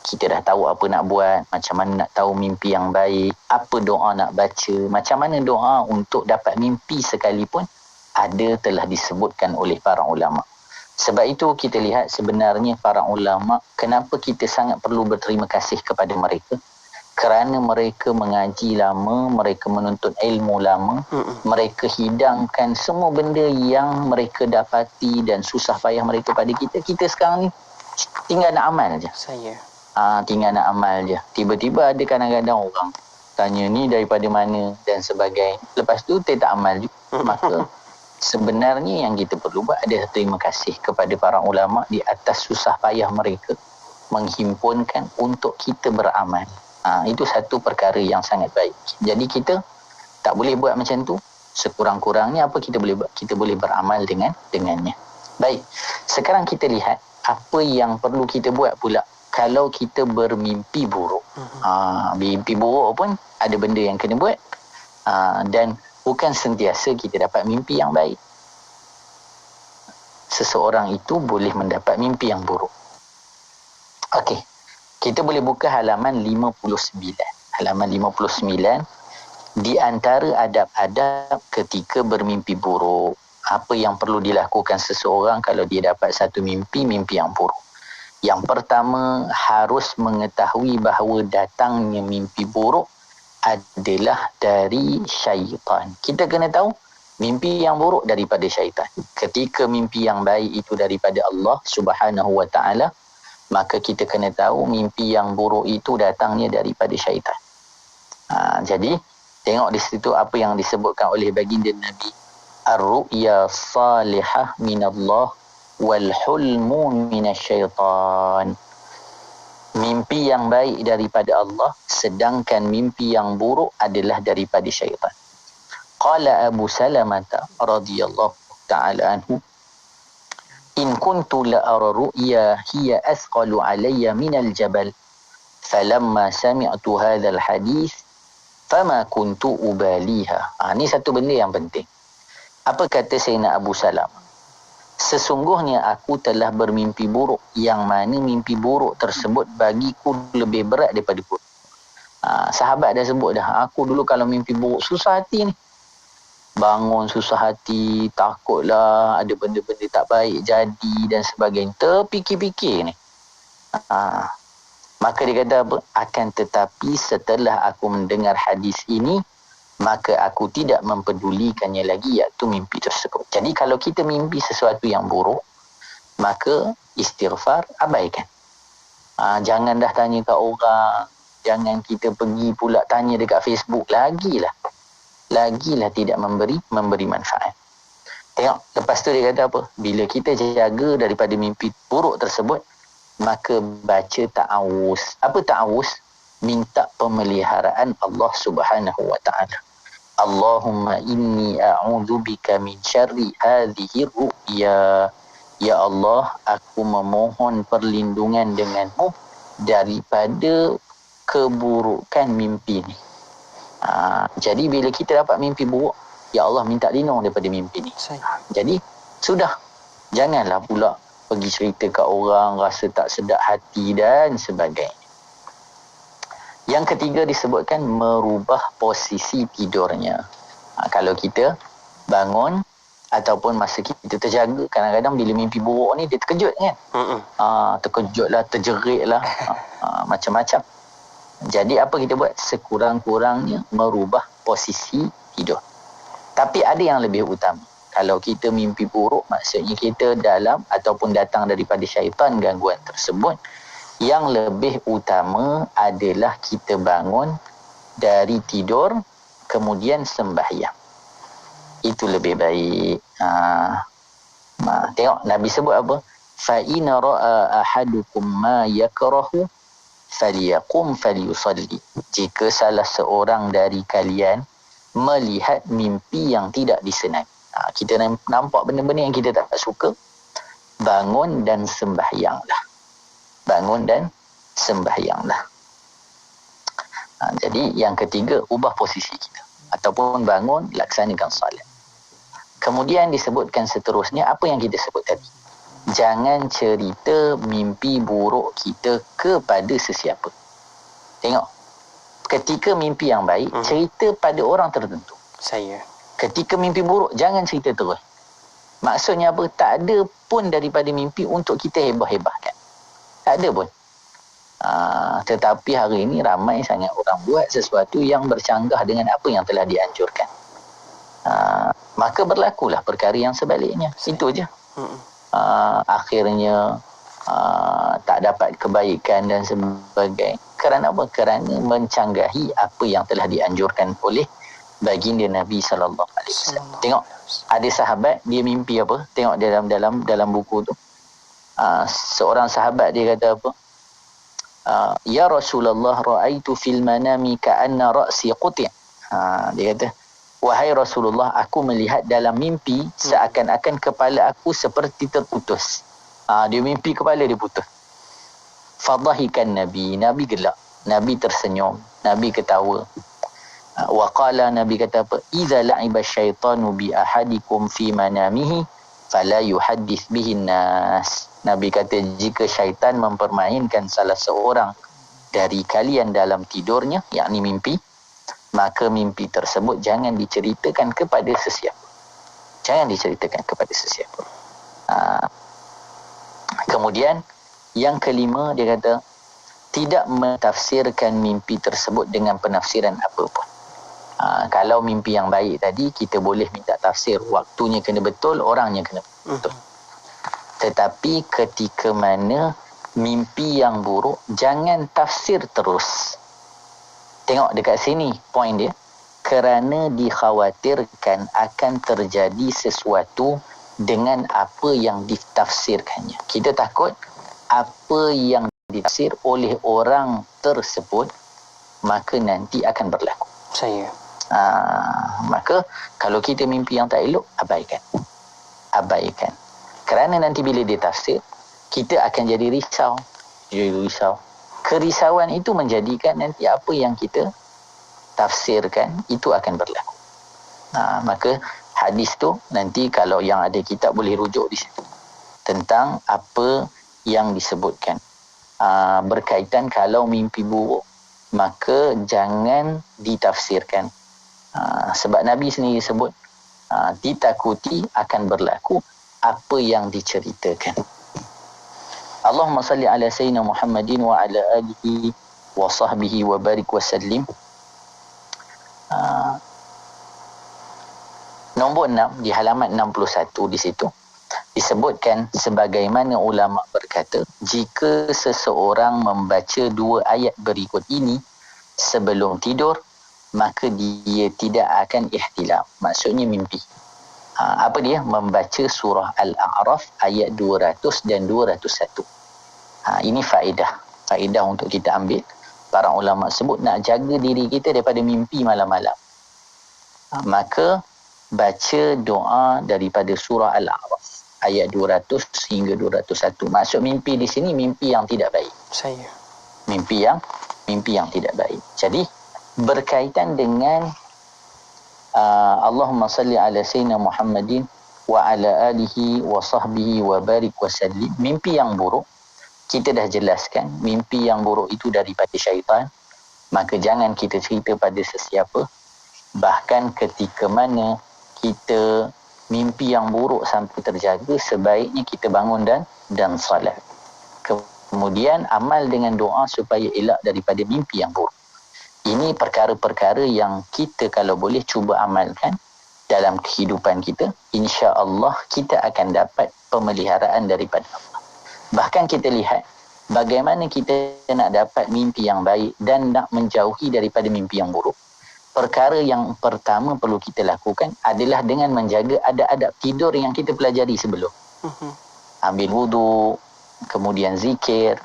Kita dah tahu apa nak buat, macam mana nak tahu mimpi yang baik, apa doa nak baca, macam mana doa untuk dapat mimpi sekalipun ada telah disebutkan oleh para ulama. Sebab itu kita lihat sebenarnya para ulama, kenapa kita sangat perlu berterima kasih kepada mereka? Kerana mereka mengaji lama, mereka menuntut ilmu lama, mereka hidangkan semua benda yang mereka dapati dan susah payah mereka pada kita. Kita sekarang ni tinggal nak amal je. Tinggal nak amal je. Tiba-tiba ada kadang-kadang orang tanya ni daripada mana dan sebagainya. Lepas tu dia tak amal juga. Maka sebenarnya yang kita perlu buat adalah terima kasih kepada para ulama di atas susah payah mereka menghimpunkan untuk kita beramal. Itu satu perkara yang sangat baik. Jadi kita tak boleh buat macam tu. Sekurang-kurangnya apa kita boleh buat? Kita boleh beramal dengannya. Baik, sekarang kita lihat apa yang perlu kita buat pula kalau kita bermimpi buruk. Mimpi buruk pun ada benda yang kena buat. Dan bukan sentiasa kita dapat mimpi yang baik. Seseorang itu boleh mendapat mimpi yang buruk. Okey. Kita boleh buka halaman 59. Halaman 59. Di antara adab-adab ketika bermimpi buruk. Apa yang perlu dilakukan seseorang kalau dia dapat satu mimpi yang buruk. Yang pertama, harus mengetahui bahawa datangnya mimpi buruk adalah dari syaitan. Kita kena tahu mimpi yang buruk daripada syaitan. Ketika mimpi yang baik itu daripada Allah Subhanahu wa taala, maka kita kena tahu mimpi yang buruk itu datangnya daripada syaitan. Jadi tengok di situ apa yang disebutkan oleh baginda Nabi, ar-ru'ya salihah minallah wal hulmu minasyaitan. Mimpi yang baik daripada Allah, sedangkan mimpi yang buruk adalah daripada syaitan. Qala Abu Salamah radhiyallahu ta'ala anhu, in kuntu la ara ru'ya hiya asqalu alayya min al-jabal, falamma sami'tu hadha al-hadith fama kuntu ubaliha. Ini satu benda yang penting. Apa kata Sayyidina Abu Salamah? Sesungguhnya aku telah bermimpi buruk, yang mana mimpi buruk tersebut bagiku lebih berat daripada buruk. Sahabat dah sebut dah, aku dulu kalau mimpi buruk susah hati ni. Bangun susah hati, takutlah ada benda-benda tak baik jadi dan sebagainya. Terfikir-fikir ni. Maka dia kata apa? Akan tetapi setelah aku mendengar hadis ini, maka aku tidak mempedulikannya lagi, iaitu mimpi tersebut. Jadi kalau kita mimpi sesuatu yang buruk, maka istighfar, abaikan. Jangan dah tanya kat orang, jangan kita pergi pula tanya dekat Facebook, lagilah tidak memberi manfaat. Tengok, lepas tu dia kata apa? Bila kita jaga daripada mimpi buruk tersebut, maka baca ta'awuz. Apa ta'awuz? Minta pemeliharaan Allah Subhanahu wa ta'ala. Allahumma inni a'udzubika min syarri hadhihi ru'ya. Ya Allah, aku memohon perlindungan denganmu daripada keburukan mimpi ni. Jadi bila kita dapat mimpi buruk, ya Allah minta lindung daripada mimpi ni. Jadi sudah, janganlah pula pergi cerita kat orang, rasa tak sedap hati dan sebagainya. Yang ketiga disebutkan merubah posisi tidurnya. Kalau kita bangun ataupun masa kita terjaga, kadang-kadang bila mimpi buruk ni dia terkejut kan. Terkejut lah, terjerit lah, macam-macam. Jadi apa kita buat? Sekurang-kurangnya merubah posisi tidur. Tapi ada yang lebih utama. Kalau kita mimpi buruk, maksudnya kita dalam ataupun datang daripada syaitan gangguan tersebut. Yang lebih utama adalah kita bangun dari tidur kemudian sembahyang. Itu lebih baik. Tengok Nabi sebut apa? Fa in ra'a ahadukum ma yakrahu falyaqum falyusalli. Jika salah seorang dari kalian melihat mimpi yang tidak disenangi, kita nampak benda-benda yang kita tak suka, bangun dan sembahyanglah. Bangun dan sembahyanglah. Jadi yang ketiga, ubah posisi kita. Ataupun bangun, laksanakan salat. Kemudian disebutkan seterusnya apa yang kita sebut tadi. Jangan cerita mimpi buruk kita kepada sesiapa. Tengok. Ketika mimpi yang baik, cerita pada orang tertentu. Ketika mimpi buruk, jangan cerita terus. Maksudnya apa? Tak ada pun daripada mimpi untuk kita hebah-hebahkan. Tak ada pun. Tetapi hari ini ramai sangat orang buat sesuatu yang bercanggah dengan apa yang telah dianjurkan. Maka berlakulah perkara yang sebaliknya. Itu je. Akhirnya tak dapat kebaikan dan sebagainya. Kerana apa? Kerana mencanggahi apa yang telah dianjurkan oleh baginda Nabi SAW. Tengok, ada sahabat dia mimpi apa? Tengok dalam buku tu. Seorang sahabat dia kata apa? Ya Rasulullah, ra'aitu fil manami ka'anna ra'si quti'. Dia kata, wahai Rasulullah, aku melihat dalam mimpi seakan-akan kepala aku seperti terputus. Dia mimpi kepala dia putus. Fadhahikan Nabi gelak. Nabi tersenyum. Nabi ketawa. Wa qala, Nabi kata apa? Idza la'iba syaitanu bi ahadikum fi manamihi fala yuhaddits bihi nas. Nabi kata, jika syaitan mempermainkan salah seorang dari kalian dalam tidurnya, yakni mimpi, maka mimpi tersebut jangan diceritakan kepada sesiapa. Jangan diceritakan kepada sesiapa. Kemudian yang kelima, dia kata tidak mentafsirkan mimpi tersebut dengan penafsiran apapun. Kalau mimpi yang baik tadi, kita boleh minta tafsir. Waktunya kena betul, orangnya kena betul. Tetapi ketika mana mimpi yang buruk, jangan tafsir terus. Tengok dekat sini poin dia. Kerana dikhawatirkan akan terjadi sesuatu dengan apa yang ditafsirkannya. Kita takut apa yang ditafsir oleh orang tersebut maka nanti akan berlaku. Maka kalau kita mimpi yang tak elok, abaikan. Kerana nanti bila dia tafsir, kita akan jadi risau. Kerisauan itu menjadikan nanti apa yang kita tafsirkan itu akan berlaku. Maka hadis tu nanti kalau yang ada kitab boleh rujuk di situ tentang apa yang disebutkan. Berkaitan kalau mimpi buruk, maka jangan ditafsirkan. Sebab Nabi sendiri sebut ditakuti akan berlaku apa yang diceritakan. Allahumma salli ala sayyidina Muhammadin wa ala alihi wa sahbihi wa barik wa sallim. Nombor 6 di halaman 61 di situ disebutkan sebagaimana ulama berkata, jika seseorang membaca 2 ayat berikut ini sebelum tidur, maka dia tidak akan ihtilam. Maksudnya mimpi. Apa dia? Membaca surah Al-A'raf ayat 200 dan 201. Ini faedah untuk kita ambil. Para ulama sebut nak jaga diri kita daripada mimpi malam-malam. Maka baca doa daripada surah Al-A'raf ayat 200 hingga 201. Maksud mimpi di sini mimpi yang tidak baik. Mimpi yang tidak baik. Jadi berkaitan dengan Allahumma salli ala sayyidina Muhammadin wa ala alihi wa sahbihi wa barik wa sallim. Mimpi yang buruk kita dah jelaskan, mimpi yang buruk itu daripada syaitan. Maka jangan kita cerita pada sesiapa. Bahkan ketika mana kita mimpi yang buruk sampai terjaga, sebaiknya kita bangun dan salat. Kemudian amal dengan doa supaya elak daripada mimpi yang buruk. Ini perkara-perkara yang kita kalau boleh cuba amalkan dalam kehidupan kita, insya-Allah kita akan dapat pemeliharaan daripada Allah. Bahkan kita lihat bagaimana kita nak dapat mimpi yang baik dan nak menjauhi daripada mimpi yang buruk. Perkara yang pertama perlu kita lakukan adalah dengan menjaga adab-adab tidur yang kita pelajari sebelum. Ambil wudu, kemudian zikir,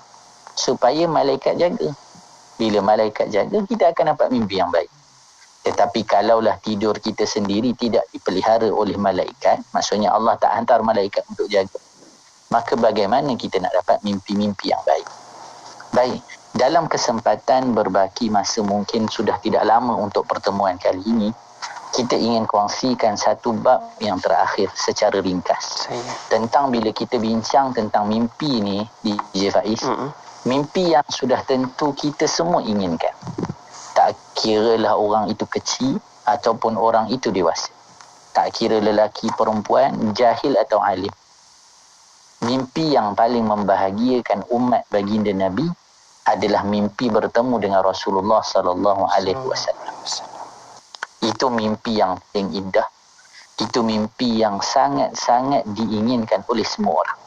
supaya malaikat jaga. Bila malaikat jaga, kita akan dapat mimpi yang baik. Tetapi kalaulah tidur kita sendiri tidak dipelihara oleh malaikat, maksudnya Allah tak hantar malaikat untuk jaga, maka bagaimana kita nak dapat mimpi-mimpi yang baik? Baik, dalam kesempatan berbaki masa mungkin sudah tidak lama untuk pertemuan kali ini, kita ingin kongsikan satu bab yang terakhir secara ringkas. Tentang bila kita bincang tentang mimpi ni di Faiz, mimpi yang sudah tentu kita semua inginkan. Tak kiralah orang itu kecil ataupun orang itu dewasa. Tak kira lelaki, perempuan, jahil atau alim. Mimpi yang paling membahagiakan umat baginda Nabi adalah mimpi bertemu dengan Rasulullah sallallahu alaihi wasallam. Itu mimpi yang paling indah. Itu mimpi yang sangat-sangat diinginkan oleh semua orang.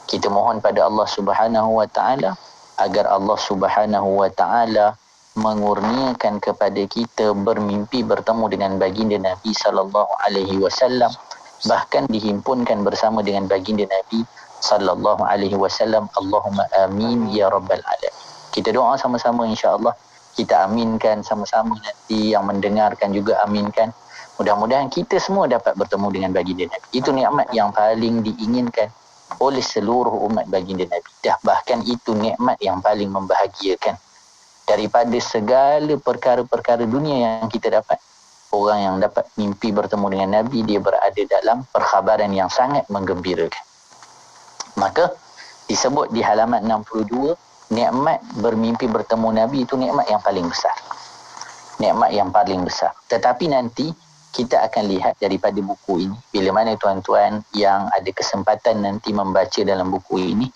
Kita mohon pada Allah Subhanahu wa taala agar Allah Subhanahu wa taala mengurniakan kepada kita bermimpi bertemu dengan baginda Nabi sallallahu alaihi wasallam, bahkan dihimpunkan bersama dengan baginda Nabi sallallahu alaihi wasallam. Allahumma amin ya rabbal alamin. Kita doa sama-sama, insya-Allah kita aminkan sama-sama, nanti yang mendengarkan juga aminkan. Mudah-mudahan kita semua dapat bertemu dengan baginda Nabi. Itu nikmat yang paling diinginkan oleh seluruh umat baginda Nabi. Bahkan itu nikmat yang paling membahagiakan daripada segala perkara-perkara dunia yang kita dapat. Orang yang dapat mimpi bertemu dengan Nabi, dia berada dalam perkhabaran yang sangat menggembirakan. Maka disebut di halaman 62, nikmat bermimpi bertemu Nabi itu nikmat yang paling besar. Nikmat yang paling besar. Tetapi nanti kita akan lihat daripada buku ini, bila mana tuan-tuan yang ada kesempatan nanti membaca dalam buku ini,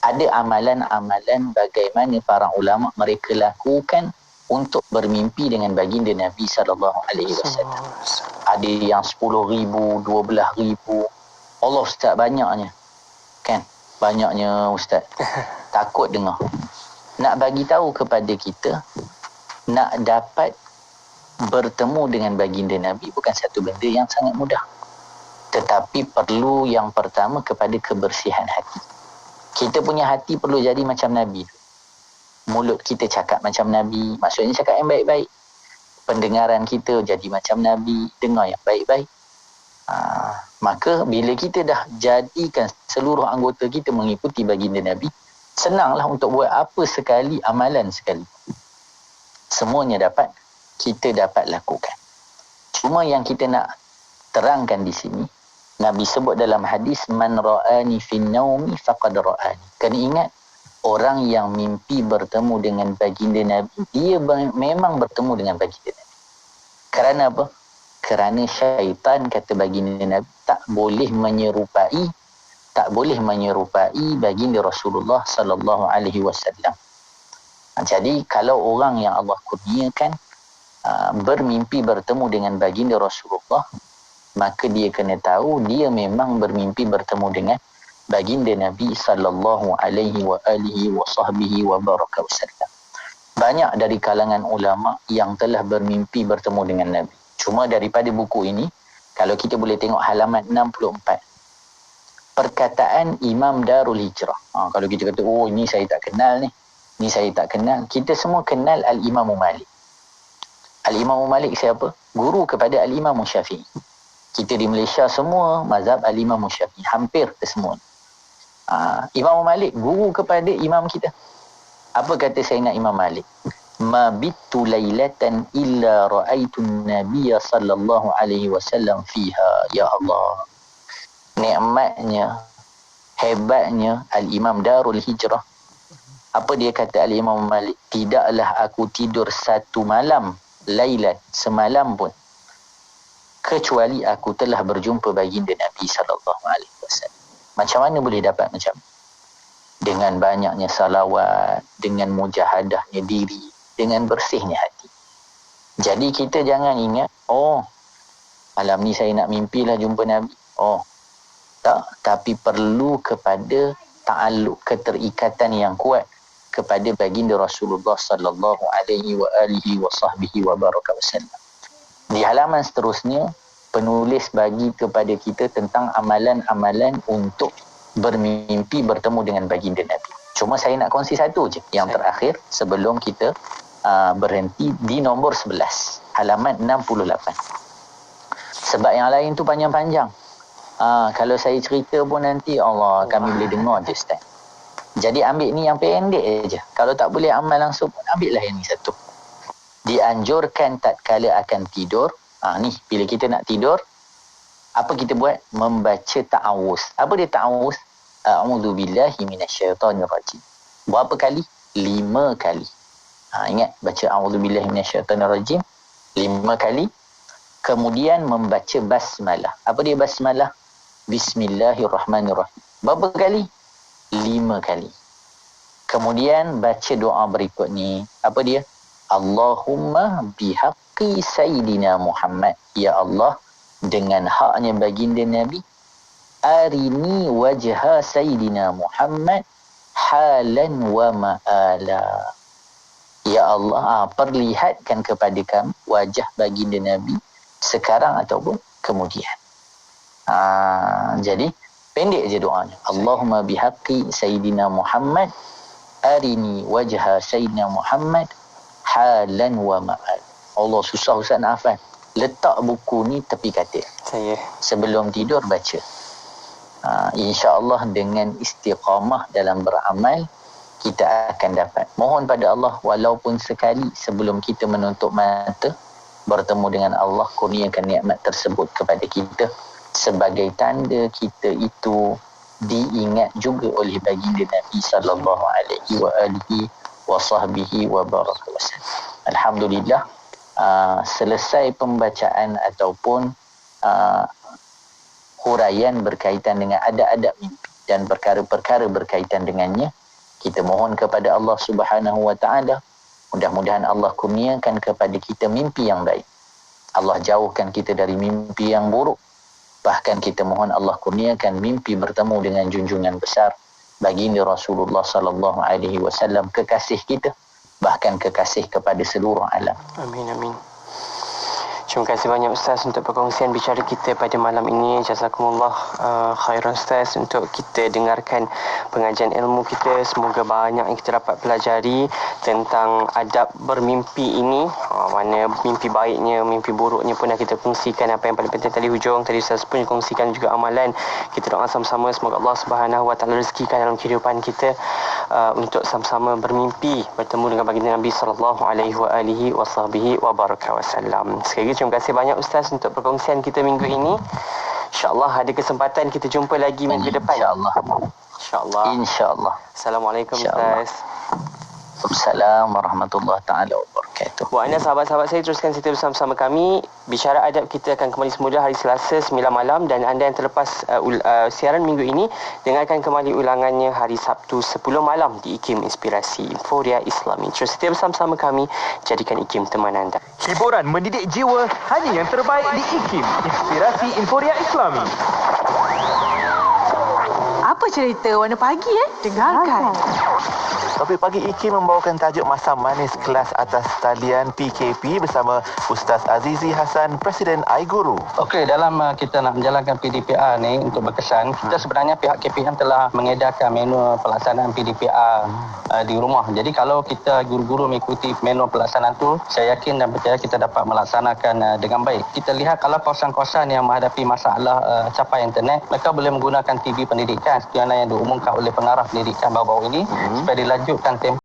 ada amalan-amalan bagaimana para ulama mereka lakukan untuk bermimpi dengan baginda Nabi sallallahu alaihi wasallam. Ada yang 10,000, 12,000. Allah Ustaz, banyaknya. Kan? Banyaknya Ustaz. Takut dengar. Nak bagi tahu kepada kita, nak dapat bertemu dengan baginda Nabi bukan satu benda yang sangat mudah. Tetapi perlu yang pertama kepada kebersihan hati. Kita punya hati perlu jadi macam Nabi. Mulut kita cakap macam Nabi, maksudnya cakap yang baik-baik. Pendengaran kita jadi macam Nabi, dengar yang baik-baik. Maka bila kita dah jadikan seluruh anggota kita mengikuti baginda Nabi, senanglah untuk buat apa sekali amalan sekali. Semuanya kita dapat lakukan. Cuma yang kita nak terangkan di sini, Nabi sebut dalam hadis, man ra'ani fin naumi faqad ra'ani. Kena ingat, orang yang mimpi bertemu dengan baginda Nabi, dia memang bertemu dengan baginda Nabi. Kerana apa? Kerana syaitan, kata baginda Nabi, tak boleh menyerupai baginda Rasulullah sallallahu alaihi wasallam. Jadi kalau orang yang Allah kurniakan bermimpi bertemu dengan baginda Rasulullah, maka dia kena tahu dia memang bermimpi bertemu dengan baginda Nabi sallallahu alaihi wa alihi wa sahbihi wa baraka wasallam. Banyak dari kalangan ulama yang telah bermimpi bertemu dengan Nabi. Cuma daripada buku ini Kalau kita boleh tengok halaman 64. Perkataan Imam Darul Hijrah. Kalau kita kata, oh ini saya tak kenal ni. Ni saya tak kenal. Kita semua kenal Al-Imam Malik. Al-Imam Malik siapa? Guru kepada Al-Imam Syafi'i. Kita di Malaysia semua mazhab Al-Imam Syafi'i. Hampir kesemua. Imam Malik guru kepada imam kita. Apa kata Sayyidina Imam Malik? Ma bittu lailatan illa ra'aitun nabiyya sallallahu alaihi wasallam fiha. Ya Allah. Nikmatnya, hebatnya Al-Imam Darul Hijrah. Apa dia kata Al-Imam Malik? Tidaklah aku tidur satu malam, lailat, semalam pun, kecuali aku telah berjumpa baginda Nabi sallallahu alaihi wasallam. Macam mana boleh dapat macam ni? Dengan banyaknya salawat, dengan mujahadahnya diri, dengan bersihnya hati. Jadi kita jangan ingat, oh, malam ni saya nak mimpilah jumpa Nabi. Oh, tak, tapi perlu kepada ta'alluq, keterikatan yang kuat kepada baginda Rasulullah sallallahu alaihi wa alihi wa sahbihi wa baraka wasallam. Di halaman seterusnya, penulis bagi kepada kita tentang amalan-amalan untuk bermimpi bertemu dengan baginda Nabi. Cuma saya nak kongsi satu je, yang terakhir sebelum kita berhenti di nombor 11, halaman 68. Sebab yang lain tu panjang-panjang. Kalau saya cerita pun nanti Allah kami boleh dengar je Ustaz. Jadi ambil ni yang pendek je. Kalau tak boleh amal langsung pun ambillah yang ni satu. Dianjurkan tatkala akan tidur. Ni bila kita nak tidur, apa kita buat? Membaca ta'awuz. Apa dia ta'awuz? A'udzubillahi minasyaitonirrajim. Berapa kali? 5 kali. Ingat baca a'udzubillahi minasyaitonirrajim 5 kali. Kemudian membaca basmalah. Apa dia basmalah? Bismillahirrahmanirrahim. Berapa kali? 5 kali. Kemudian baca doa berikut ni. Apa dia? Allahumma bihaqqi Sayyidina Muhammad. Ya Allah, dengan haknya baginda Nabi, arini wajha Sayyidina Muhammad halan wa ma'ala. Ya Allah, perlihatkan kepada kami wajah baginda Nabi sekarang ataupun kemudian. Jadi pendek je doanya. Allahumma bihaqqi Sayyidina Muhammad arini wajha Sayyidina Muhammad halan wa ma'al. Allah, susah Ustaz nak hafal. Letak buku ni tepi katil. Sebelum tidur baca. InsyaAllah dengan istiqamah dalam beramal, kita akan dapat. Mohon pada Allah walaupun sekali sebelum kita menutup mata, bertemu dengan Allah, kurniakan nikmat tersebut kepada kita sebagai tanda kita itu diingat juga oleh baginda Nabi sallallahu alaihi wa alihi wa sahbihi wa baraka wasallam. Alhamdulillah, selesai pembacaan ataupun huraian berkaitan dengan adab-adab mimpi dan perkara-perkara berkaitan dengannya. Kita mohon kepada Allah Subhanahu wa taala, mudah-mudahan Allah kurniakan kepada kita mimpi yang baik. Allah jauhkan kita dari mimpi yang buruk. Bahkan kita mohon Allah kurniakan mimpi bertemu dengan junjungan besar baginda Rasulullah sallallahu alaihi wasallam, kekasih kita, bahkan kekasih kepada seluruh alam. Amin, amin. Terima kasih banyak Ustaz untuk perkongsian bicara kita pada malam ini. Jazakumullah khairan Ustaz untuk kita dengarkan pengajian ilmu kita. Semoga banyak yang kita dapat pelajari tentang adab bermimpi ini. Mana mimpi baiknya, mimpi buruknya pun dah kita kongsikan. Apa yang paling penting tadi hujung, tadi Ustaz pun kongsikan juga amalan. Kita doa sama-sama semoga Allah Subhanahu wa taala rezekikan dalam kehidupan kita untuk sama-sama bermimpi bertemu dengan baginda Nabi sallallahu alaihi wa baraka wasallam. Sekali lagi terima kasih banyak Ustaz untuk perkongsian kita minggu ini. InsyaAllah ada kesempatan kita jumpa lagi minggu depan. InsyaAllah. Assalamualaikum Ustaz. Waalaikumsalam warahmatullahi taala wabarakatuh. Buat anda sahabat-sahabat saya, teruskan setia bersama-sama kami. Bicara adab kita akan kembali semula hari Selasa 9 malam, dan anda yang terlepas siaran minggu ini, dengarkan kembali ulangannya hari Sabtu 10 malam di IKIM Inspirasi Inforia Islami. Terus setia bersama-sama kami, jadikan IKIM teman anda. Hiburan mendidik jiwa hanya yang terbaik di IKIM Inspirasi Inforia Islami. Apa cerita warna pagi Dengarkan. Topik pagi IKIM membawakan tajuk Masa Manis Kelas Atas Talian PKP bersama Ustaz Azizi Hassan, Presiden iGuru. Okey, dalam kita nak menjalankan PDPR ni untuk berkesan, kita sebenarnya pihak KPM telah mengedarkan manual pelaksanaan PDPR di rumah. Jadi kalau kita guru-guru mengikuti manual pelaksanaan tu, saya yakin dan percaya kita dapat melaksanakan dengan baik. Kita lihat kalau kawasan-kawasan yang menghadapi masalah capai internet, mereka boleh menggunakan TV pendidikan seperti yang diumumkan oleh pengarah pendidikan baru-baru ini supaya dilanjutkan tempoh